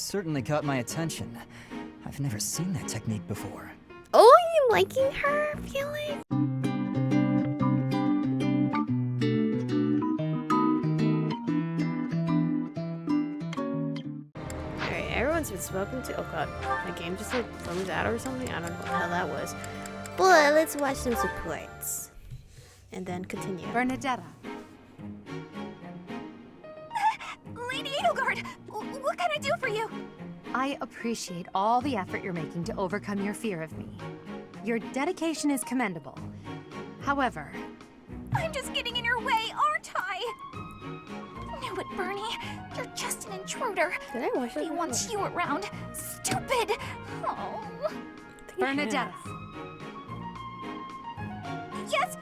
certainly caught my attention. I've never seen that technique before. Oh, you liking her, Felix? Alright, everyone's been spoken to. Oh god, my game just like thumbs out or something? I don't know what the hell that was. But let's watch some supports. And then continue. Bernadetta. Lady Edelgard, what can I do for you? I appreciate all the effort you're making to overcome your fear of me. Your dedication is commendable. However... I'm just getting in your way, aren't I? Knew it, Bernie. You're just an intruder. Did I watch it? He wants you around. Stupid. Oh. Bernadetta. Yes?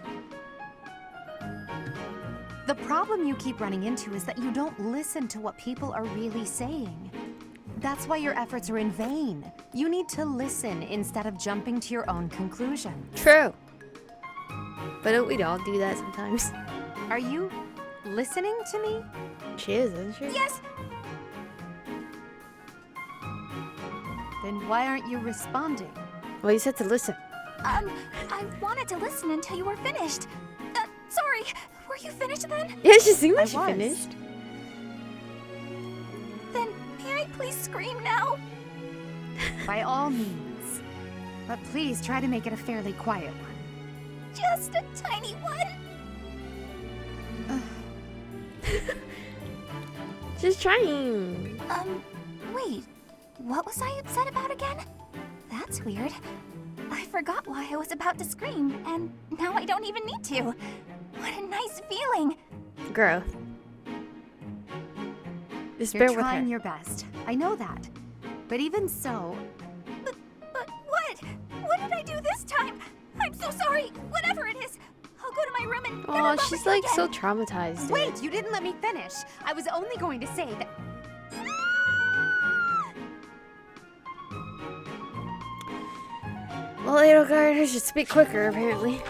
The problem you keep running into is that you don't listen to what people are really saying. That's why your efforts are in vain. You need to listen instead of jumping to your own conclusions. True. But don't we all do that sometimes? Are you listening to me? She is, isn't she? Yes. Then why aren't you responding? Well, you said to listen. I wanted to listen until you were finished. Sorry. Were you finished then? Yeah, she seemed like I she was. finished. Then may I please scream now? By all means. But please try to make it a fairly quiet one. Just a tiny one. Just trying. Wait. What was I upset about again? That's weird. I forgot why I was about to scream, and now I don't even need to. What a nice feeling. Growth. Just You're bear with trying her. your best. I know that. But even so, But what? What did I do this time? I'm so sorry. Whatever it is, I'll go to my room and never Oh, bother she's you like again. so traumatized. dude. wait, you didn't let me finish. I was only going to say that... Well, Edelgard, I should speak quicker, apparently.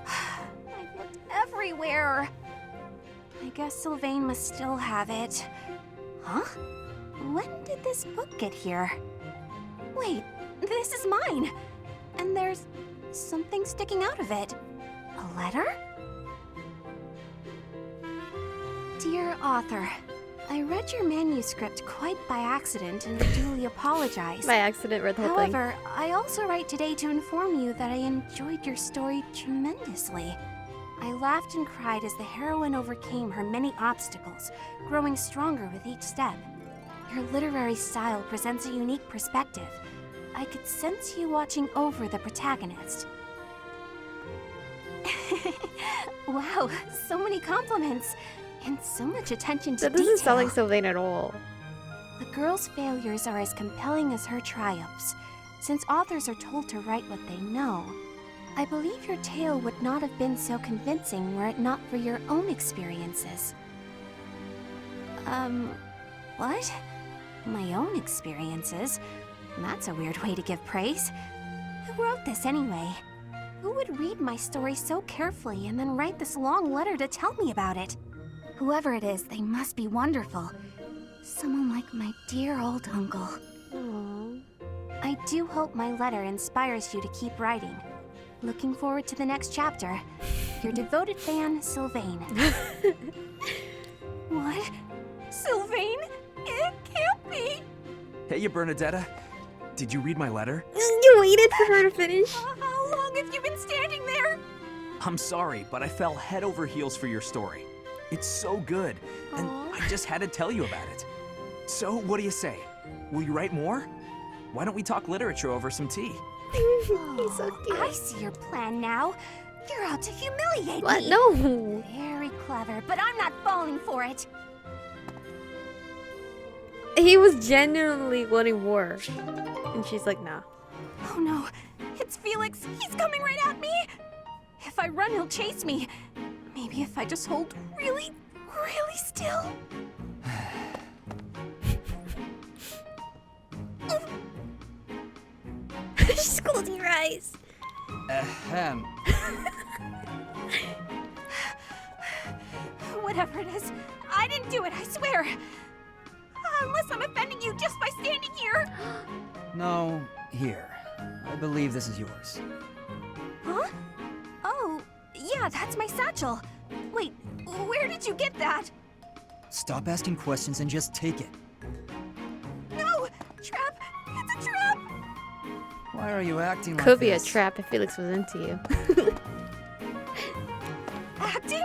I've looked everywhere. I guess Sylvain must still have it. Huh? When did this book get here? Wait, this is mine. And there's something sticking out of it. A letter? Dear author, I read your manuscript quite by accident and duly apologize. By accident, read the whole thing. However, I also write today to inform you that I enjoyed your story tremendously. I laughed and cried as the heroine overcame her many obstacles, growing stronger with each step. Your literary style presents a unique perspective. I could sense you watching over the protagonist. Wow, so many compliments, and so much attention to That doesn't sound like detail. Sylvain at all. The girl's failures are as compelling as her triumphs. Since authors are told to write what they know, I believe your tale would not have been so convincing were it not for your own experiences. What? My own experiences? That's a weird way to give praise. Who wrote this anyway? Who would read my story so carefully and then write this long letter to tell me about it? Whoever it is, they must be wonderful. Someone like my dear old uncle. Aww. I do hope my letter inspires you to keep writing. Looking forward to the next chapter. Your devoted fan, Sylvain. What? Sylvain? It can't be! Hey, you Bernadetta. Did you read my letter? You waited for her to finish? How long have you been standing there? I'm sorry, but I fell head over heels for your story. It's so good, and Aw. I just had to tell you about it. So, what do you say? Will you write more? Why don't we talk literature over some tea? He's so cute. I see your plan now. You're out to humiliate What? me. No. Very clever, but I'm not falling for it. He was genuinely wanting war. And she's like, nah. Oh no, it's Felix. He's coming right at me. If I run, he'll chase me. Maybe if I just hold really, really still. She's closing her eyes. Ahem. Whatever it is, I didn't do it, I swear. Unless I'm offending you just by standing here. No, here. I believe this is yours. Huh? Oh, yeah, that's my satchel. Wait, where did you get that? Stop asking questions and just take it. No! Trap! It's a trap! Why are you acting like Could be a this? trap if Felix was into you. Acting?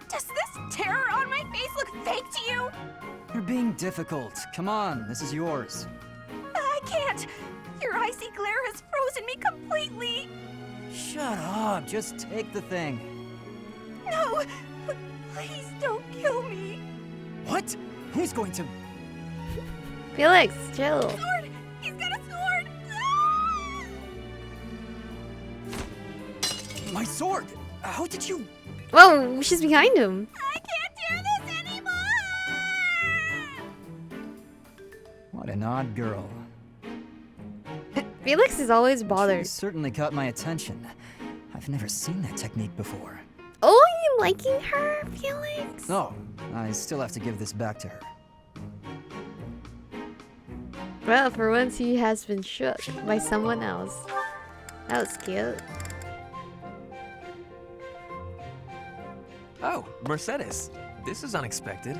Does this terror on my face look fake to you? You're being difficult. Come on, this is yours. I can't. Your icy glare has frozen me completely. Shut up, just take the thing. No! Please don't kill me. What? Who's going to... Felix, chill. Sword! He's got a sword! My sword! How did you... Whoa, she's behind him. I can't do this anymore! What an odd girl. Felix is always She bothered. certainly caught my attention. I've never seen that technique before. Oh, you liking her, Felix? Oh, I still have to give this back to her. Well, for once he has been shook by someone else. That was cute. Oh, Mercedes. This is unexpected.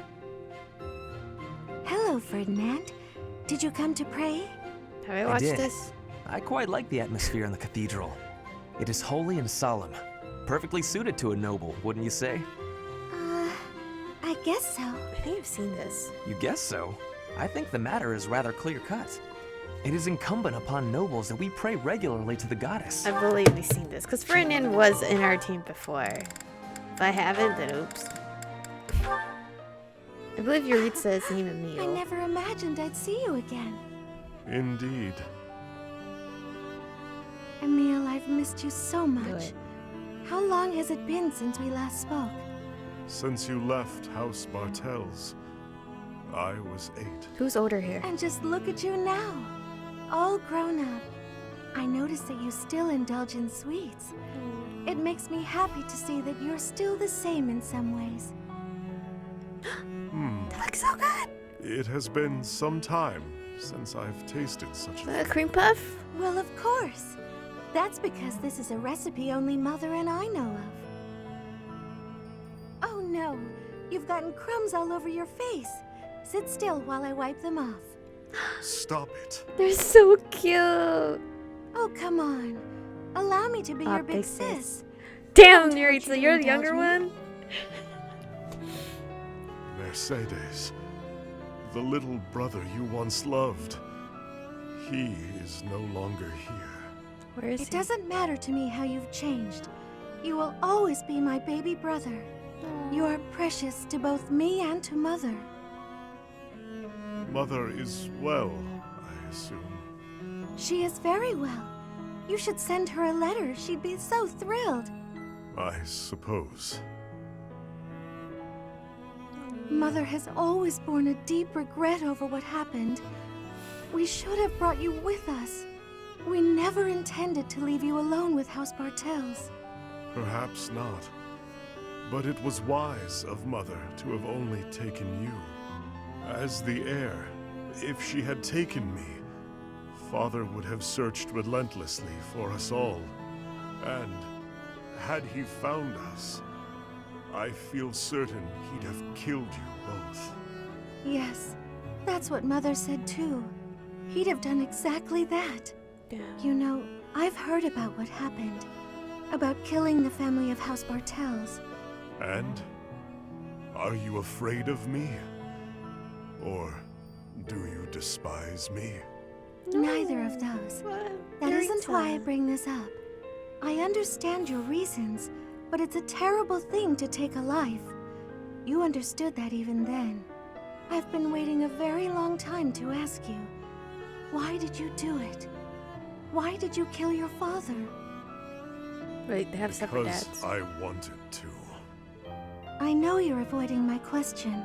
Hello, Ferdinand. Did you come to pray? Have I watched did. this? I quite like the atmosphere in the cathedral. It is holy and solemn. Perfectly suited to a noble, wouldn't you say? I guess so. I think I've seen this. You guess so. I think the matter is rather clear-cut. It is incumbent upon nobles that we pray regularly to the goddess. I believe we've seen this, because Ferdinand was in our team before. If I haven't, then oops. I believe Yuritsa is named I Emil. never imagined I'd see you again. Indeed. Emil, I've missed you so Do much. it. How long has it been since we last spoke? Since you left House Bartels, I was 8. Who's older here? And just look at you now, all grown up. I notice that you still indulge in sweets. It makes me happy to see that you're still the same in some ways. That looks so good. It has been some time since I've tasted such a A thing. cream puff? Well, of course. That's because this is a recipe only Mother and I know of. Oh no, you've gotten crumbs all over your face. Sit still while I wipe them off. Stop it. They're so cute. Oh, come on. Allow me to be Aw, your big big sis. sis. Damn, Don't Yuritsa, you you're the indulge younger me? one? Mercedes, the little brother you once loved, he is no longer here. Where is It he? doesn't matter to me how you've changed. You will always be my baby brother. You are precious to both me and to Mother. Mother is well, I assume. She is very well. You should send her a letter. She'd be so thrilled. I suppose. Mother has always borne a deep regret over what happened. We should have brought you with us. We never intended to leave you alone with House Bartels. Perhaps not. But it was wise of Mother to have only taken you. As the heir, if she had taken me, Father would have searched relentlessly for us all. And had he found us, I feel certain he'd have killed you both. Yes, that's what Mother said too. He'd have done exactly that. You know, I've heard about what happened. About killing the family of House Bartels. And? Are you afraid of me? Or do you despise me? Neither of those. That isn't why I bring this up. I understand your reasons, but it's a terrible thing to take a life. You understood that even then. I've been waiting a very long time to ask you. Why did you do it? Why did you kill your father? Wait, they have separate Because dads. I wanted to. I know you're avoiding my question.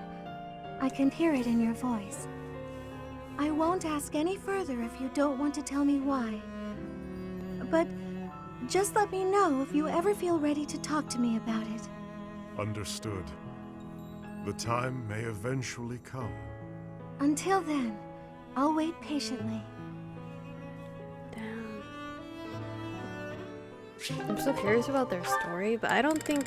I can hear it in your voice. I won't ask any further if you don't want to tell me why. But just let me know if you ever feel ready to talk to me about it. Understood. The time may eventually come. Until then, I'll wait patiently. Damn. I'm so curious about their story, but I don't think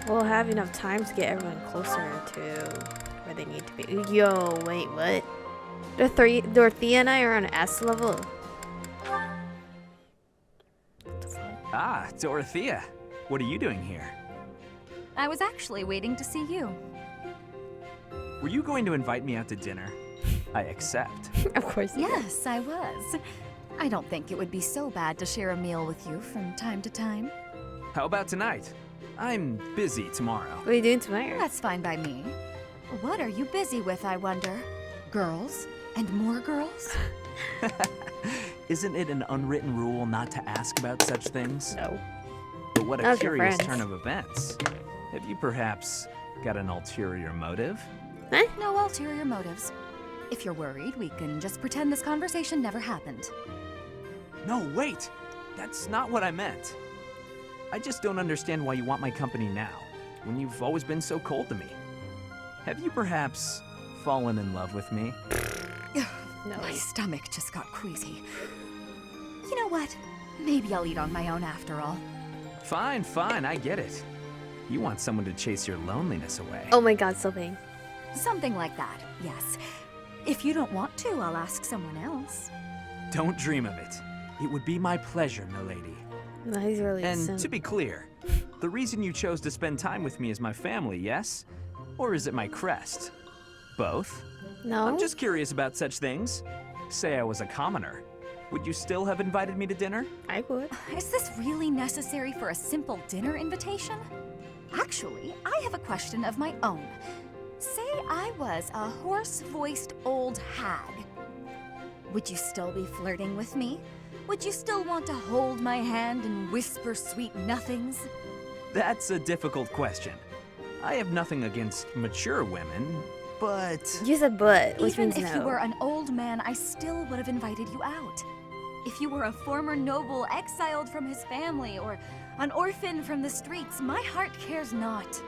we'll have enough time to get everyone closer to where they need to be. Yo, wait, what? Dorothea and I are on S level. What the fuck? Ah, Dorothea. What are you doing here? I was actually waiting to see you. Were you going to invite me out to dinner? I accept. Of course. you did. Yes, I was. I don't think it would be so bad to share a meal with you from time to time. How about tonight? I'm busy tomorrow. What are you doing tomorrow? That's fine by me. What are you busy with, I wonder? Girls? And more girls? Isn't it an unwritten rule not to ask about such things? No. But what a How's your curious friends? turn of events. Have you perhaps got an ulterior motive? Huh? No ulterior motives. If you're worried, we can just pretend this conversation never happened. No, wait! That's not what I meant. I just don't understand why you want my company now, when you've always been so cold to me. Have you perhaps fallen in love with me? No. My stomach just got queasy. You know what? Maybe I'll eat on my own after all. Fine, fine, I get it. You want someone to chase your loneliness away. Oh my god, Sylvain. Something like that, yes. If you don't want to, I'll ask someone else. Don't dream of it. It would be my pleasure, milady. No, he's really a And simp. to be clear, the reason you chose to spend time with me is my family, yes? Or is it my crest? Both? No. I'm just curious about such things. Say I was a commoner. Would you still have invited me to dinner? I would. Is this really necessary for a simple dinner invitation? Actually, I have a question of my own. Say I was a hoarse-voiced old hag. Would you still be flirting with me? Would you still want to hold my hand and whisper sweet nothings? That's a difficult question. I have nothing against mature women, but... You said but, which Even means if no. you were an old man, I still would have invited you out. If you were a former noble exiled from his family or an orphan from the streets, my heart cares not.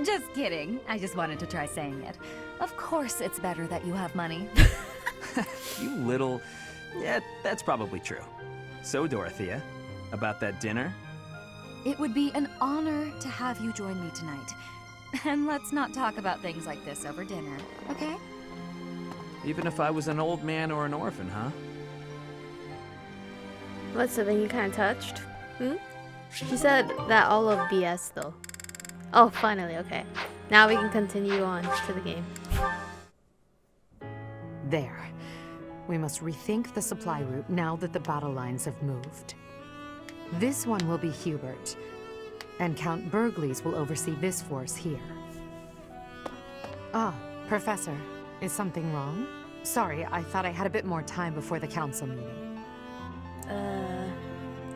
Just kidding. I just wanted to try saying it. Of course it's better that you have money. You little... Yeah, that's probably true. So, Dorothea, about that dinner? It would be an honor to have you join me tonight. And let's not talk about things like this over dinner, okay? Even if I was an old man or an orphan, huh? What's something you kind of touched? She said that all of BS though. Oh, finally, okay. Now we can continue on to the game. There. We must rethink the supply route now that the battle lines have moved. This one will be Hubert, and Count Burgley's will oversee this force here. Ah, Professor, is something wrong? Sorry, I thought I had a bit more time before the council meeting.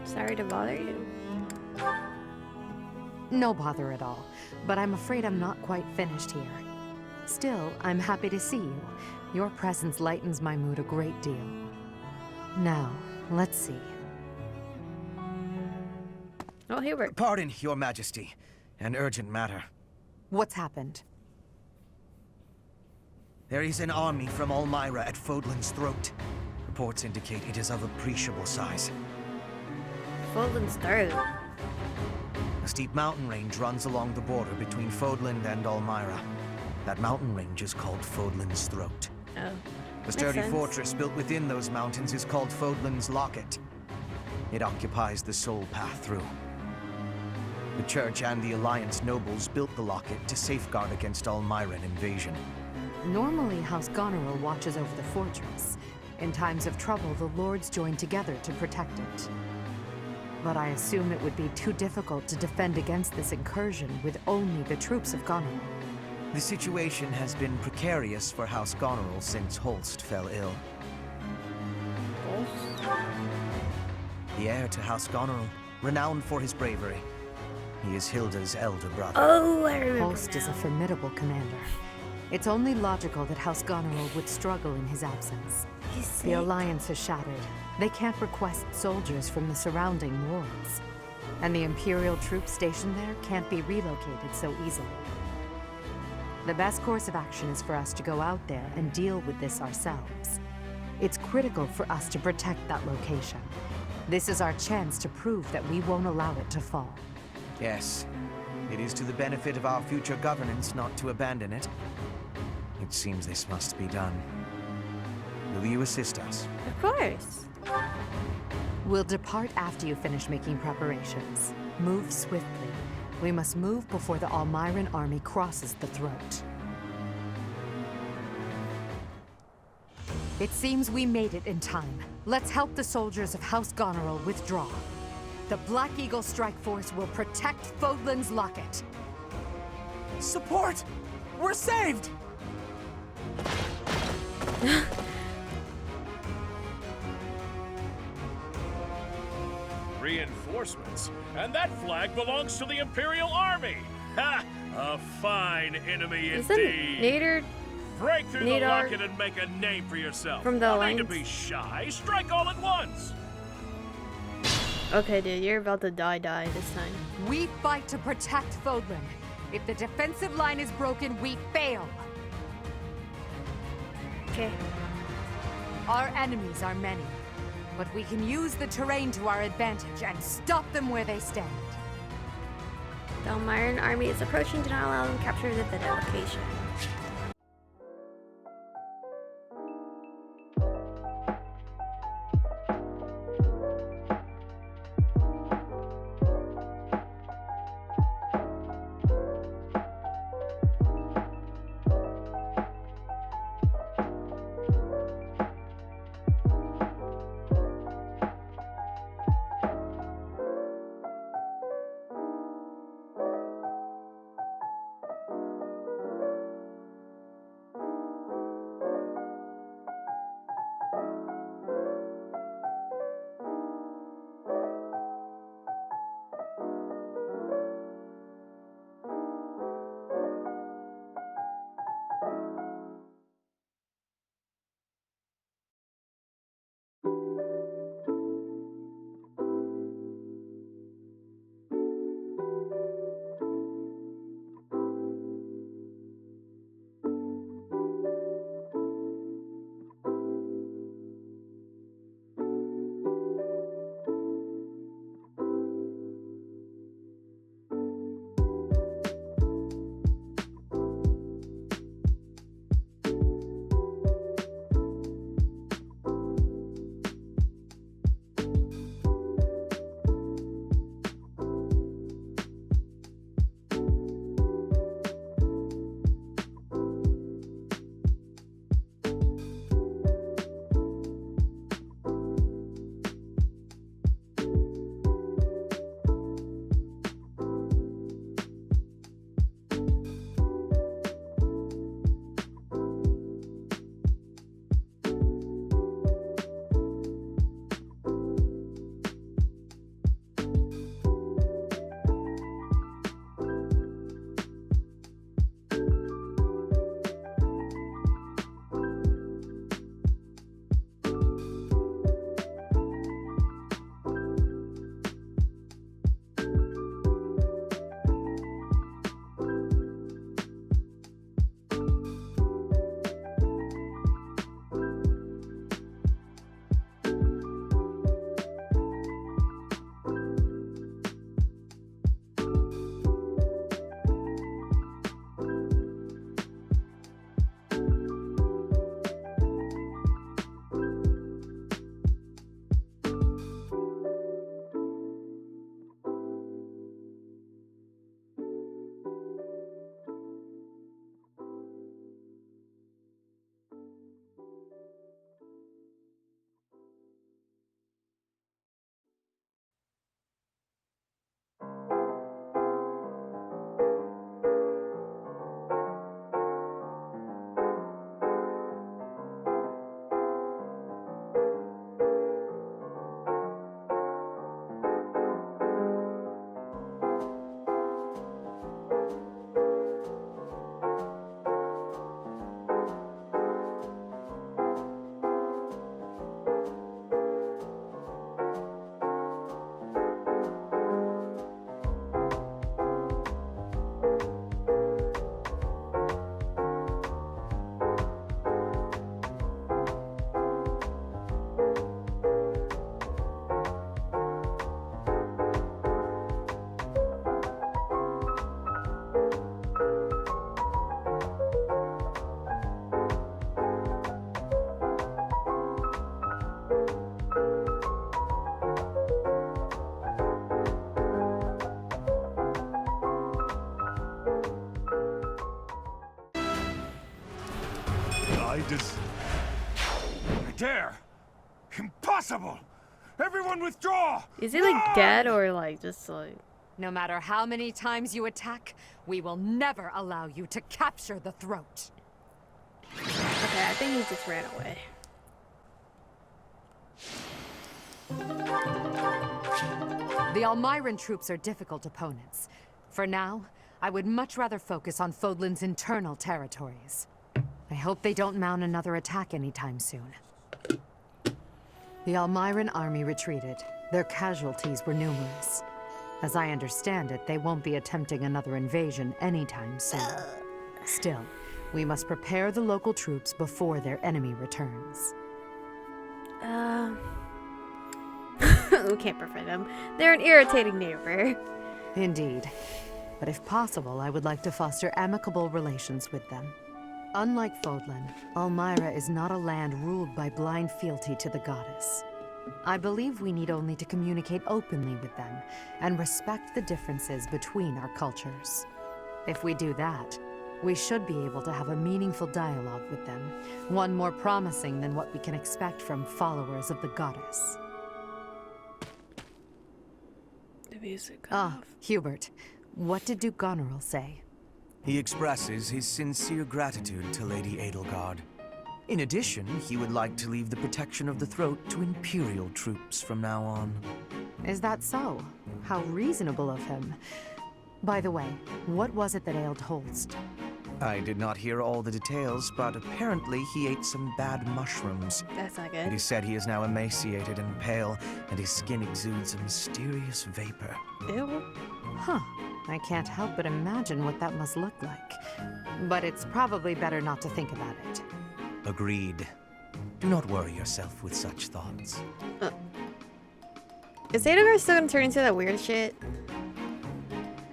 Sorry to bother you. No bother at all, but I'm afraid I'm not quite finished here. Still, I'm happy to see you. Your presence lightens my mood a great deal. Now, let's see. Oh, Hubert. Pardon, Your Majesty. An urgent matter. What's happened? There is an army from Elmira at Fodlan's throat. Reports indicate it is of appreciable size. Fodlan's throat. A steep mountain range runs along the border between Fodland and Elmira. That mountain range is called Fodlan's Throat. Oh. The sturdy sense. fortress built within those mountains is called Fodlan's Locket. It occupies the sole path through. The Church and the Alliance nobles built the locket to safeguard against Elmiran invasion. Normally, House Goneril watches over the fortress. In times of trouble, the lords join together to protect it. But I assume it would be too difficult to defend against this incursion with only the troops of Goneril. The situation has been precarious for House Goneril since Holst fell ill. The heir to House Goneril, renowned for his bravery. He is Hilda's elder brother. Oh, I remember Holst is now. a formidable commander. It's only logical that House Goneril would struggle in his absence. He's The sick. Alliance is shattered. They can't request soldiers from the surrounding worlds. And the Imperial troops stationed there can't be relocated so easily. The best course of action is for us to go out there and deal with this ourselves. It's critical for us to protect that location. This is our chance to prove that we won't allow it to fall. Yes. It is to the benefit of our future governance not to abandon it. It seems this must be done. Will you assist us? Of course. We'll depart after you finish making preparations. Move swiftly. We must move before the Almiran army crosses the throat. It seems we made it in time. Let's help the soldiers of House Goneril withdraw. The Black Eagle Strike Force will protect Fodlan's Locket. Support! We're saved! Reinforcements? And that flag belongs to the Imperial Army! Ha! A fine enemy Isn't indeed! Nader Break through the Nadar locket and make a name for yourself. from the No need to Alliance? be shy. Strike all at once! Okay, dude, you're about to die this time. We fight to protect Fodlan. If the defensive line is broken, we fail. Okay. Our enemies are many, but we can use the terrain to our advantage and stop them where they stand. The Almiran army is approaching. Do not allow them to capture the location. I dare! Impossible! Everyone withdraw! Is he like dead or like just like? No matter how many times you attack, we will never allow you to capture the throat. Okay, I think he just ran away. The Almiran troops are difficult opponents. For now, I would much rather focus on Fodlan's internal territories. I hope they don't mount another attack anytime soon. The Almiran army retreated. Their casualties were numerous. As I understand it, they won't be attempting another invasion anytime soon. Still, we must prepare the local troops before their enemy returns. We can't prevent them. They're an irritating neighbor. Indeed. But if possible, I would like to foster amicable relations with them. Unlike Fodlan, Almyra is not a land ruled by blind fealty to the goddess. I believe we need only to communicate openly with them and respect the differences between our cultures. If we do that, we should be able to have a meaningful dialogue with them, one more promising than what we can expect from followers of the goddess. The music Ah, Hubert, what did Duke Goneril say? He expresses his sincere gratitude to Lady Edelgard. In addition, he would like to leave the protection of the throat to Imperial troops from now on. Is that so? How reasonable of him. By the way, what was it that ailed Holst? I did not hear all the details, but apparently he ate some bad mushrooms. That's not It good. is said he is now emaciated and pale, and his skin exudes a mysterious vapor. Ew. Huh. I can't help but imagine what that must look like. But it's probably better not to think about it. Agreed. Do not worry yourself with such thoughts. Is Edelgard still gonna turn into that weird shit?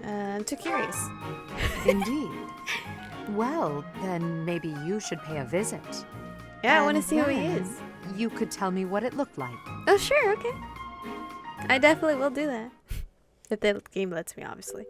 I'm too curious. Indeed. Well, then maybe you should pay a visit. Yeah, I want to And see who he then is. You could tell me what it looked like. Oh, sure, okay. I definitely will do that. If the game lets me, obviously.